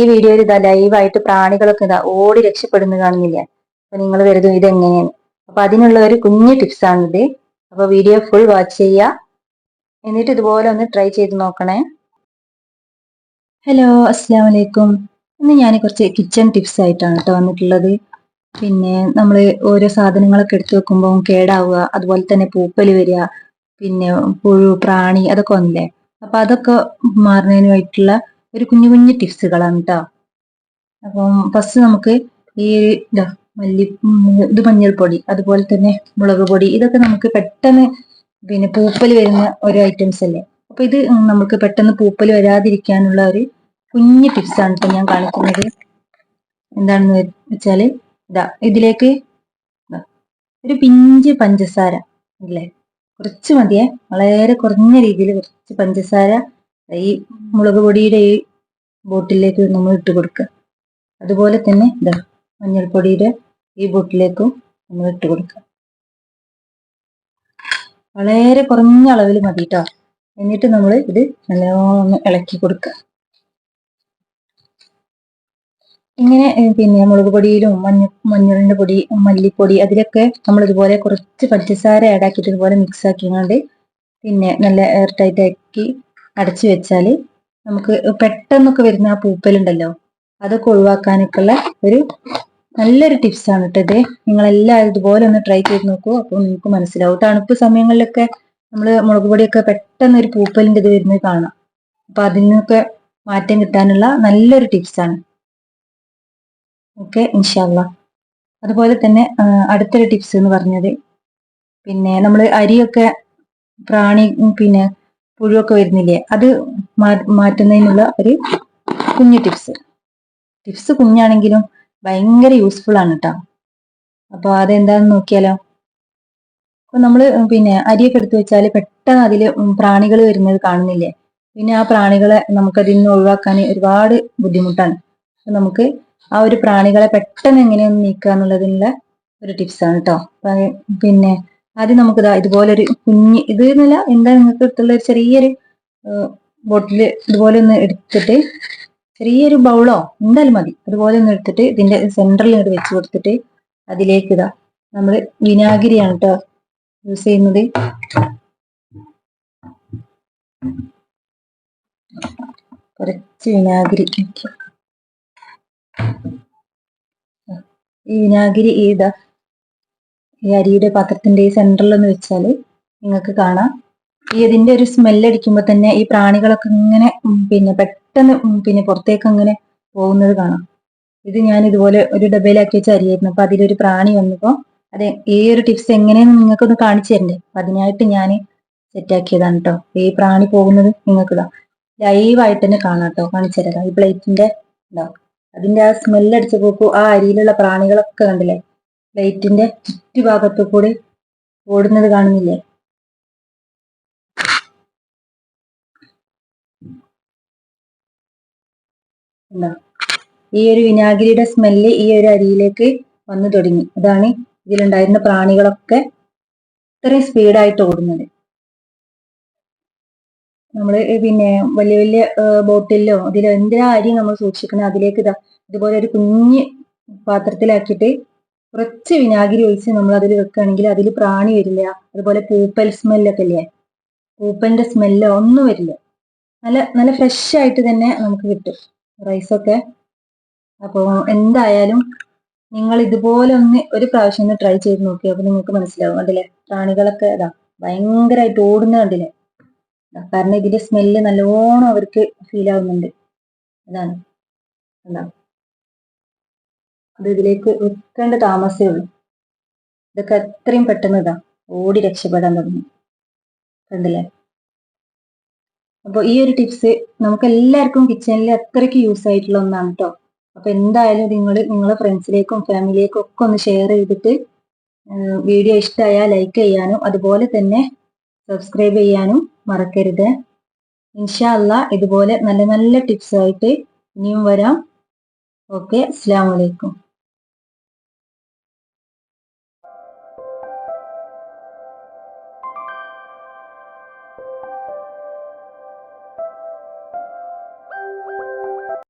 ഈ വീഡിയോയിൽ ഇതാ ലൈവായിട്ട് പ്രാണികളൊക്കെ ഇതാ ഓടി രക്ഷപ്പെടുന്നു കാണുന്നില്ല. അപ്പൊ നിങ്ങൾ കരുതും ഇതെങ്ങനെയാണ്. അപ്പൊ അതിനുള്ള ഒരു കുഞ്ഞു ടിപ്സ് ആണിത്. അപ്പൊ വീഡിയോ ഫുൾ വാച്ച് ചെയ്യുക. എന്നിട്ട് ഇതുപോലെ ഒന്ന് ട്രൈ ചെയ്ത് നോക്കണേ. ഹലോ, അസ്സലാമു അലൈക്കും. ഇന്ന് ഞാൻ കുറച്ച് കിച്ചൺ ടിപ്സ് ആയിട്ടാണ് കേട്ടോ വന്നിട്ടുള്ളത്. പിന്നെ നമ്മൾ ഓരോ സാധനങ്ങളൊക്കെ എടുത്തു വെക്കുമ്പോൾ കേടാവുക, അതുപോലെ തന്നെ പൂപ്പല് വരിക, പിന്നെ പുഴു, പ്രാണി അതൊക്കെ വന്നില്ലേ. അപ്പൊ അതൊക്കെ മാറുന്നതിനായിട്ടുള്ള ഒരു കുഞ്ഞു കുഞ്ഞു ടിപ്സുകളാണ് കേട്ടോ. അപ്പം ഫസ്റ്റ് നമുക്ക് ഈ ഇത് മഞ്ഞൾപ്പൊടി, അതുപോലെ തന്നെ മുളക് പൊടി, ഇതൊക്കെ നമുക്ക് പെട്ടെന്ന് പിന്നെ പൂപ്പൽ വരുന്ന ഒരു ഐറ്റംസ് അല്ലേ. അപ്പൊ ഇത് നമുക്ക് പെട്ടെന്ന് പൂപ്പൽ വരാതിരിക്കാനുള്ള ഒരു കുഞ്ഞു ടിപ്സ് ആണ് ഇപ്പൊ ഞാൻ കാണിക്കുന്നത്. എന്താണെന്ന് വെച്ചാല് ഇതിലേക്ക് ഒരു പിഞ്ച് പഞ്ചസാര ഇല്ലേ, കുറച്ച് മതിയെ, വളരെ കുറഞ്ഞ രീതിയിൽ കുറച്ച് പഞ്ചസാര ഈ മുളക് പൊടിയുടെ ഈ ബോട്ടിലേക്ക് നമ്മൾ ഇട്ട് കൊടുക്കുക. അതുപോലെ തന്നെ മഞ്ഞൾപ്പൊടിയുടെ ഈ ബോട്ടിലേക്കും നമ്മൾ ഇട്ട് കൊടുക്കുക. വളരെ കുറഞ്ഞ അളവിൽ മതി കേട്ടോ. എന്നിട്ട് നമ്മൾ ഇത് നല്ലോണം ഇളക്കി കൊടുക്കുക. ഇങ്ങനെ പിന്നെ മുളക് പൊടിയിലും മഞ്ഞളിന്റെ പൊടി, മല്ലിപ്പൊടി, അതിലൊക്കെ നമ്മൾ ഇതുപോലെ കുറച്ച് പഞ്ചസാര ആഡ് ആക്കിയിട്ട് ഇതുപോലെ മിക്സ് ആക്കിങ്ങാണ്ട് പിന്നെ നല്ല എയർ ടൈറ്റ് ആക്കി അടച്ചു വെച്ചാൽ നമുക്ക് പെട്ടെന്നൊക്കെ വരുന്ന ആ പൂപ്പലുണ്ടല്ലോ, അതൊക്കെ ഒഴിവാക്കാനൊക്കെയുള്ള ഒരു നല്ലൊരു ടിപ്സ് ആണ് കേട്ടോ ഇത്. നിങ്ങളെല്ലാവരും ഇതുപോലെ ഒന്ന് ട്രൈ ചെയ്ത് നോക്കൂ. അപ്പോൾ നിങ്ങൾക്ക് മനസ്സിലാവും. തണുപ്പ് സമയങ്ങളിലൊക്കെ നമ്മൾ മുളക് പൊടിയൊക്കെ പെട്ടെന്ന് ഒരു പൂപ്പലിന്റെ ഇത് വരുന്നത് കാണാം. അപ്പൊ അതിനൊക്കെ മാറ്റം കിട്ടാനുള്ള നല്ലൊരു ടിപ്സ് ആണ്. ഓക്കെ, ഇൻഷാ അല്ലാ. അതുപോലെ തന്നെ അടുത്തൊരു ടിപ്സ് എന്ന് പറഞ്ഞത്, പിന്നെ നമ്മൾ അരിയൊക്കെ പ്രാണി പിന്നെ പുഴുവൊക്കെ വരുന്നില്ലേ, അത് മാറ്റുന്നതിനുള്ള ഒരു കുഞ്ഞു ടിപ്സ് കുഞ്ഞാണെങ്കിലും ഭയങ്കര യൂസ്ഫുൾ ആണ് കേട്ടോ. അപ്പൊ അതെന്താന്ന് നോക്കിയാലോ. അപ്പൊ നമ്മള് പിന്നെ അരിയൊക്കെ എടുത്തു വെച്ചാൽ പെട്ടെന്ന് അതില് പ്രാണികൾ വരുന്നത് കാണുന്നില്ലേ. പിന്നെ ആ പ്രാണികളെ നമുക്കതിൽ നിന്ന് ഒഴിവാക്കാൻ ഒരുപാട് ബുദ്ധിമുട്ടാണ്. നമുക്ക് ആ ഒരു പ്രാണികളെ പെട്ടെന്ന് എങ്ങനെയൊന്ന് നീക്കുക എന്നുള്ളതിനുള്ള ഒരു ടിപ്സ് ആണ് കേട്ടോ. പിന്നെ ആദ്യം നമുക്ക് ഇതുപോലൊരു കുഞ്ഞ് ഇത് എന്നല്ല, എന്താ നിങ്ങൾക്ക് അടുത്തുള്ള ഒരു ചെറിയൊരു ബോട്ടില് ഇതുപോലെ ഒന്ന് എടുത്തിട്ട്, ചെറിയൊരു ബൗളോ എന്തായാലും മതി, അതുപോലെ ഒന്ന് എടുത്തിട്ട് ഇതിന്റെ സെന്ററിൽ ഇങ്ങോട്ട് വെച്ച് കൊടുത്തിട്ട് അതിലേക്ക് നമ്മൾ വിനാഗിരിയാണ് കേട്ടോ യൂസ് ചെയ്യുന്നത്. കുറച്ച് വിനാഗിരി, ഈ വിനാഗിരി ഈ അരിയുടെ പാത്രത്തിന്റെ ഈ സെന്ററിൽ ഒന്ന് വെച്ചാൽ നിങ്ങൾക്ക് കാണാം, ഇതിന്റെ ഒരു സ്മെല്ല് അടിക്കുമ്പോൾ തന്നെ ഈ പ്രാണികളൊക്കെ ഇങ്ങനെ പിന്നെ പെട്ടെന്ന് പിന്നെ പുറത്തേക്ക് അങ്ങനെ പോകുന്നത് കാണാം. ഇത് ഞാൻ ഇതുപോലെ ഒരു ഡബയിലാക്കി വെച്ച അരിയായിരുന്നു. അപ്പൊ അതിലൊരു പ്രാണി വന്നപ്പോ അതെ, ഈ ഒരു ടിപ്സ് എങ്ങനെയെന്ന് നിങ്ങൾക്കൊന്ന് കാണിച്ചു തരണ്ടേ. അതിനായിട്ട് ഞാൻ സെറ്റാക്കിയതാണ് കേട്ടോ. ഈ പ്രാണി പോകുന്നത് നിങ്ങൾക്ക് ലൈവായിട്ട് തന്നെ കാണാം കേട്ടോ. കാണിച്ചു തരാം. ഈ പ്ലേറ്റിന്റെ അതിന്റെ ആ സ്മെല്ല് അടിച്ചു പോക്കൂ, ആ അരിയിലുള്ള പ്രാണികളൊക്കെ കണ്ടില്ലേ, പ്ലേറ്റിന്റെ ചുറ്റുഭാഗത്തു കൂടി ഓടുന്നത് കാണുന്നില്ലേ. ഈ ഒരു വിനാഗിരിയുടെ സ്മെല്ല് ഈ ഒരു അരിയിലേക്ക് വന്നു തുടങ്ങി. അതാണ് ഇതിലുണ്ടായിരുന്ന പ്രാണികളൊക്കെ ഇത്രയും സ്പീഡായിട്ട് ഓടുന്നത്. നമ്മള് പിന്നെ വലിയ വലിയ ബോട്ടിലോ അതിലോ എന്തിനാ അരി നമ്മൾ സൂക്ഷിക്കണം, അതിലേക്ക് ഇതുപോലെ ഒരു കുഞ്ഞ് പാത്രത്തിലാക്കിയിട്ട് കുറച്ച് വിനാഗിരി ഒഴിച്ച് നമ്മൾ അതിൽ വെക്കുകയാണെങ്കിൽ അതിൽ പ്രാണി വരില്ല. അതുപോലെ പൂപ്പൽ സ്മെല്ലൊക്കെ ഇല്ലേ, പൂപ്പലിന്റെ സ്മെല്ലോ ഒന്നും വരില്ല. നല്ല നല്ല ഫ്രഷ് ആയിട്ട് തന്നെ നമുക്ക് കിട്ടും റൈസൊക്കെ. അപ്പോൾ എന്തായാലും നിങ്ങൾ ഇതുപോലെ ഒരു പ്രാവശ്യം ഒന്ന് ട്രൈ ചെയ്ത് നോക്കി. അപ്പൊ നിങ്ങൾക്ക് മനസ്സിലാവും. കണ്ടില്ലേ, പ്രാണികളൊക്കെ ഭയങ്കരമായിട്ട് ഓടുന്ന കണ്ടില്ലേ. കാരണം ഇതിന്റെ സ്മെല്ല് നല്ലോണം അവർക്ക് ഫീൽ ആവുന്നുണ്ട്. അതാണ് അത് ഇതിലേക്ക് വെക്കേണ്ട താമസമേ ഉള്ളൂ. ഇതൊക്കെ എത്രയും പെട്ടെന്ന് ഓടി രക്ഷപ്പെടാൻ തുടങ്ങി. കണ്ടില്ലേ. അപ്പൊ ഈ ഒരു ടിപ്സ് നമുക്ക് എല്ലാവർക്കും കിച്ചണിൽ അത്രയ്ക്ക് യൂസ് ആയിട്ടുള്ള ഒന്നാണ് കേട്ടോ. അപ്പൊ എന്തായാലും നിങ്ങളെ ഫ്രണ്ട്സിലേക്കും ഫാമിലിയിലേക്കും ഒക്കെ ഒന്ന് ഷെയർ ചെയ്തിട്ട് വീഡിയോ ഇഷ്ടമായാൽ ലൈക്ക് ചെയ്യാനും അതുപോലെ തന്നെ സബ്സ്ക്രൈബ് ചെയ്യാനും മറക്കരുത്. ഇൻഷാ അല്ലാ ഇതുപോലെ നല്ല നല്ല ടിപ്സ് ആയിട്ട് ഇനിയും വരാം. ഓക്കെ, അസ്സലാമു അലൈക്കും.